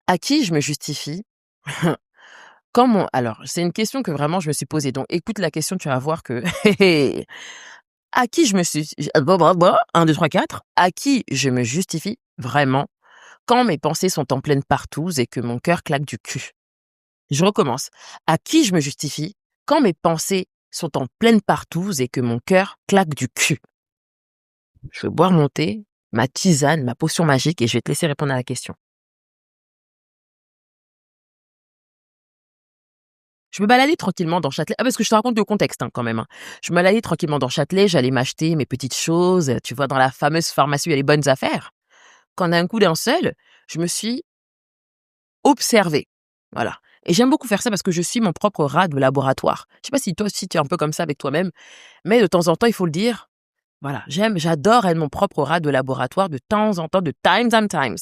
À qui je me justifie? Quand mon alors, c'est une question que vraiment je me suis posée, donc écoute la question, tu vas voir que à qui je me suis j blablabla, 1, 2, 3, 4, à qui je me justifie vraiment quand mes pensées sont en pleine partouze et que mon cœur claque du cul? Je recommence. À qui je me justifie quand mes pensées sont en pleine partouze et que mon cœur claque du cul? Je vais boire mon thé, ma tisane, ma potion magique et je vais te laisser répondre à la question. Je me baladais tranquillement dans Châtelet. Ah, parce que je te raconte le contexte, hein, quand même, hein. Je me baladais tranquillement dans Châtelet, j'allais m'acheter mes petites choses, tu vois, dans la fameuse pharmacie où il y a les bonnes affaires. Quand d'un coup, d'un seul, je me suis observée. Voilà. Et j'aime beaucoup faire ça parce que je suis mon propre rat de laboratoire. Je sais pas si toi aussi tu es un peu comme ça avec toi-même, mais de temps en temps, il faut le dire. Voilà, j'adore être mon propre rat de laboratoire de temps en temps, de times and times.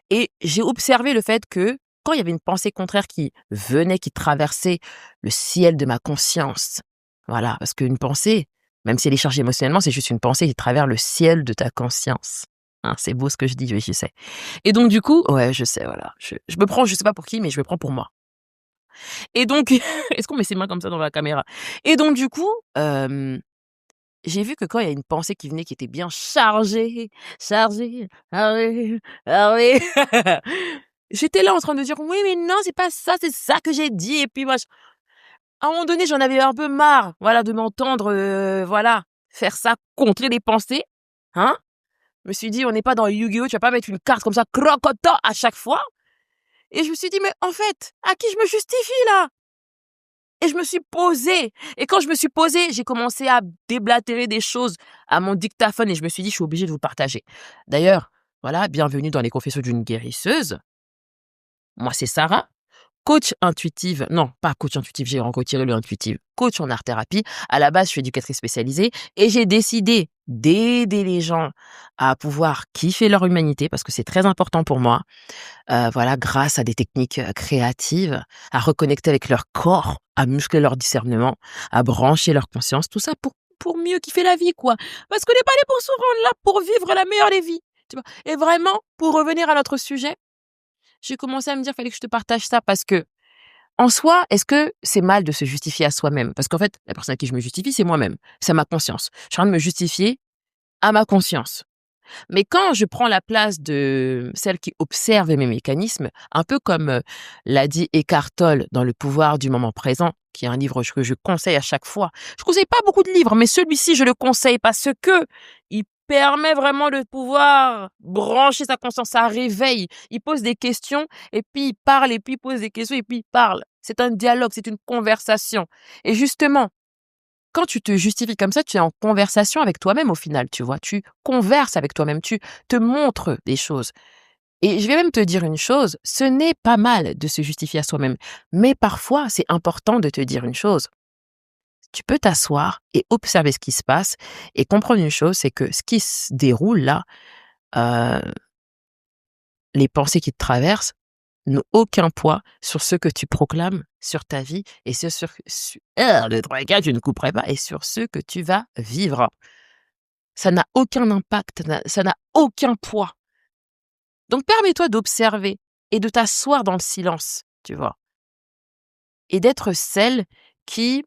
Et j'ai observé le fait que, quand il y avait une pensée contraire qui venait, qui traversait le ciel de ma conscience, voilà, parce qu'une pensée, même si elle est chargée émotionnellement, c'est juste une pensée qui traverse le ciel de ta conscience. Hein, c'est beau ce que je dis, oui, je sais. Et donc du coup, ouais, je sais, voilà, je me prends, je sais pas pour qui, mais je me prends pour moi. Et donc, est-ce qu'on met ses mains comme ça dans la caméra? Et donc du coup, j'ai vu que quand il y a une pensée qui venait qui était bien chargée, chargée, chargée, chargée, j'étais là en train de dire: «Oui, mais non, c'est ça que j'ai dit» et puis moi à un moment donné, j'en avais un peu marre, voilà, de m'entendre, voilà, faire ça, contrer les pensées, hein. Je me suis dit: «On n'est pas dans Yu-Gi-Oh! Tu vas pas mettre une carte comme ça, crocotant à chaque fois» et je me suis dit: «Mais en fait, à qui je me justifie là?» Et je me suis posée et quand je me suis posée, j'ai commencé à déblatérer des choses à mon dictaphone et je me suis dit: «Je suis obligée de vous le partager». D'ailleurs, voilà, bienvenue dans les confessions d'une guérisseuse. Moi, c'est Sarah, coach intuitive non, pas coach intuitive, j'ai retiré le intuitive, coach en art thérapie. À la base, je suis éducatrice spécialisée et j'ai décidé d'aider les gens à pouvoir kiffer leur humanité parce que c'est très important pour moi. Voilà, grâce à des techniques, créatives, à reconnecter avec leur corps, à muscler leur discernement, à brancher leur conscience, tout ça pour mieux kiffer la vie, quoi. Parce qu'on n'est pas là pour se rendre là pour vivre la meilleure des vies, tu vois? Et vraiment, pour revenir à notre sujet, j'ai commencé à me dire: «Fallait que je te partage ça» parce que en soi, est-ce que c'est mal de se justifier à soi-même? Parce qu'en fait, la personne à qui je me justifie, c'est moi-même, c'est ma conscience. Je suis en train de me justifier à ma conscience. Mais quand je prends la place de celle qui observe mes mécanismes, un peu comme, l'a dit Eckhart Tolle dans Le pouvoir du moment présent, qui est un livre que je conseille à chaque fois. Je conseille pas beaucoup de livres, mais celui-ci, je le conseille parce que il permet vraiment de pouvoir brancher sa conscience, ça réveille. Il pose des questions et puis il parle et puis il pose des questions et puis il parle. C'est un dialogue, c'est une conversation et justement, quand tu te justifies comme ça, tu es en conversation avec toi-même au final, tu vois? Tu converses avec toi-même, tu te montres des choses et je vais même te dire une chose, ce n'est pas mal de se justifier à soi-même, mais parfois, c'est important de te dire une chose. Tu peux t'asseoir et observer ce qui se passe et comprendre une chose, c'est que ce qui se déroule là, heu, les pensées qui te traversent n'ont aucun poids sur ce que tu proclames sur ta vie et ce sur su 2, 3, 4, je ne couperai pas et sur ce que tu vas vivre. Ça n'a aucun impact, ça n'a aucun poids. Donc permets-toi d'observer et de t'asseoir dans le silence, tu vois? Et d'être celle qui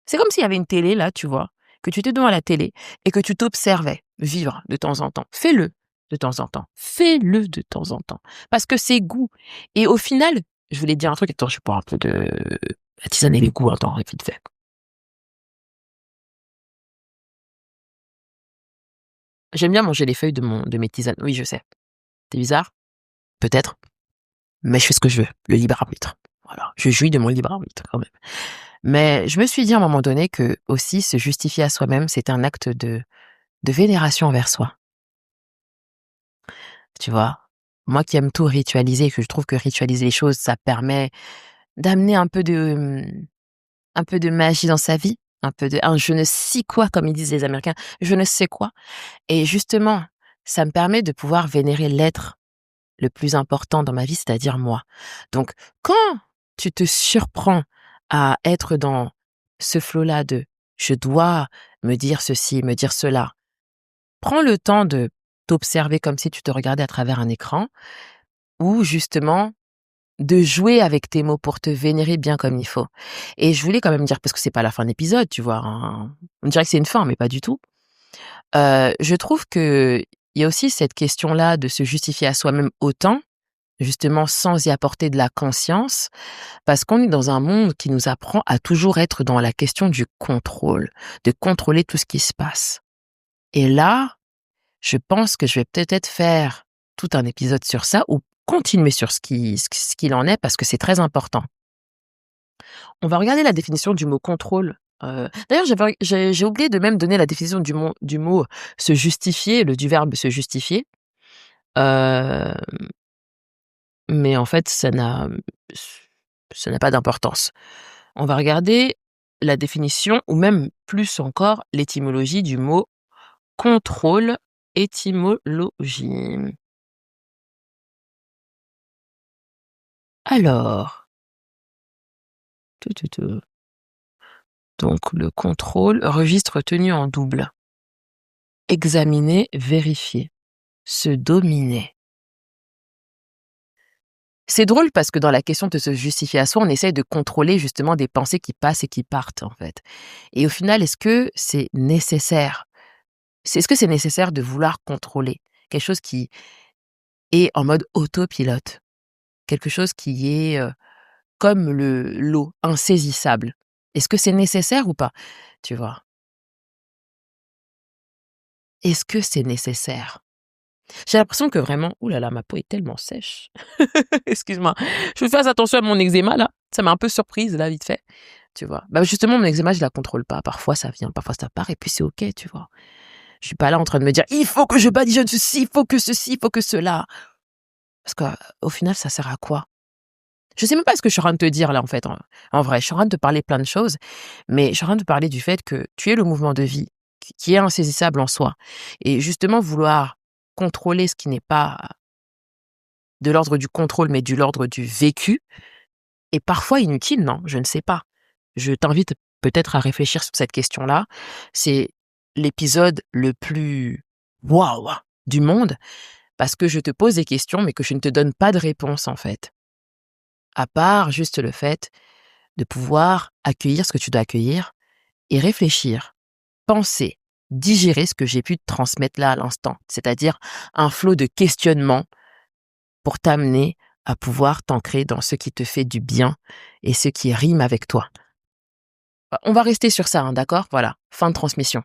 c'est comme s'il y avait une télé là, tu vois? Que tu étais devant la télé et que tu t'observais vivre de temps en temps. Fais-le de temps en temps. Fais-le de temps en temps. Parce que c'est goût et au final, je voulais te dire un truc, attends, je bois un peu de la tisane et les goûts, attends, vite fait. J'aime bien manger les feuilles de mes tisanes. Oui, je sais. C'est bizarre? Peut-être. Mais je fais ce que je veux, le libre arbitre. Voilà, je jouis de mon libre arbitre quand même. Mais je me suis dit à un moment donné que aussi se justifier à soi-même, c'est un acte de vénération envers soi, tu vois? Moi qui aime tout ritualiser, que je trouve que ritualiser les choses, ça permet d'amener un peu de magie dans sa vie, un je ne sais quoi comme ils disent les Américains, je ne sais quoi et justement, ça me permet de pouvoir vénérer l'être le plus important dans ma vie, c'est-à-dire moi. Donc, quand tu te surprends à être dans ce flot-là de je dois me dire ceci, me dire cela, prends le temps de t'observer comme si tu te regardais à travers un écran ou justement de jouer avec tes mots pour te vénérer bien comme il faut. Et je voulais quand même dire, parce que c'est pas la fin de l'épisode, tu vois? Hein, on dirait que c'est une fin, mais pas du tout. Je trouve qu'il y a aussi cette question-là de se justifier à soi-même autant, justement sans y apporter de la conscience, parce qu'on est dans un monde qui nous apprend à toujours être dans la question du contrôle, de contrôler tout ce qui se passe. Et là, je pense que je vais peut-être faire tout un épisode sur ça ou continuer sur ce qu'il en est parce que c'est très important. On va regarder la définition du mot contrôle. D'ailleurs, j'ai oublié de même donner la définition du mot se justifier, du verbe se justifier. Heu, mais en fait, ça n'a pas d'importance. On va regarder la définition ou même plus encore l'étymologie du mot contrôle, étymologie. Alors, tu, tu, tu. Donc le contrôle, registre tenu en double. Examiner, vérifier, se dominer. C'est drôle parce que dans la question de se justifier à soi, on essaye de contrôler justement des pensées qui passent et qui partent en fait. Et au final, est-ce que c'est nécessaire? Est-ce que c'est nécessaire de vouloir contrôler quelque chose qui est en mode autopilote? Quelque chose qui est, comme l'eau, insaisissable? Est-ce que c'est nécessaire ou pas? Tu vois? Est-ce que c'est nécessaire? J'ai l'impression que vraiment ouh là là, ma peau est tellement sèche. Excuse-moi. Je fais attention à mon eczéma là, ça m'a un peu surprise là, vite fait, tu vois? Bah, justement mon eczéma je la contrôle pas, parfois ça vient, parfois ça part et puis c'est OK, tu vois? Je suis pas là en train de me dire: «Il faut que je badigeonne ceci, il faut que ceci, il faut que cela». Parce qu'au final ça sert à quoi? Je sais même pas ce que je suis en train de te dire là en fait, en vrai. Je suis en train de te parler plein de choses, mais je suis en train de te parler du fait que tu es le mouvement de vie qui est insaisissable en soi et justement vouloir contrôler ce qui n'est pas de l'ordre du contrôle, mais de l'ordre du vécu est parfois inutile, non? Je ne sais pas. Je t'invite peut-être à réfléchir sur cette question-là. C'est l'épisode le plus waouh du monde parce que je te pose des questions, mais que je ne te donne pas de réponse en fait. À part juste le fait de pouvoir accueillir ce que tu dois accueillir et réfléchir, penser, digérer ce que j'ai pu te transmettre là à l'instant, c'est-à-dire un flot de questionnements pour t'amener à pouvoir t'ancrer dans ce qui te fait du bien et ce qui rime avec toi. On va rester sur ça, hein, d'accord? Voilà, fin de transmission.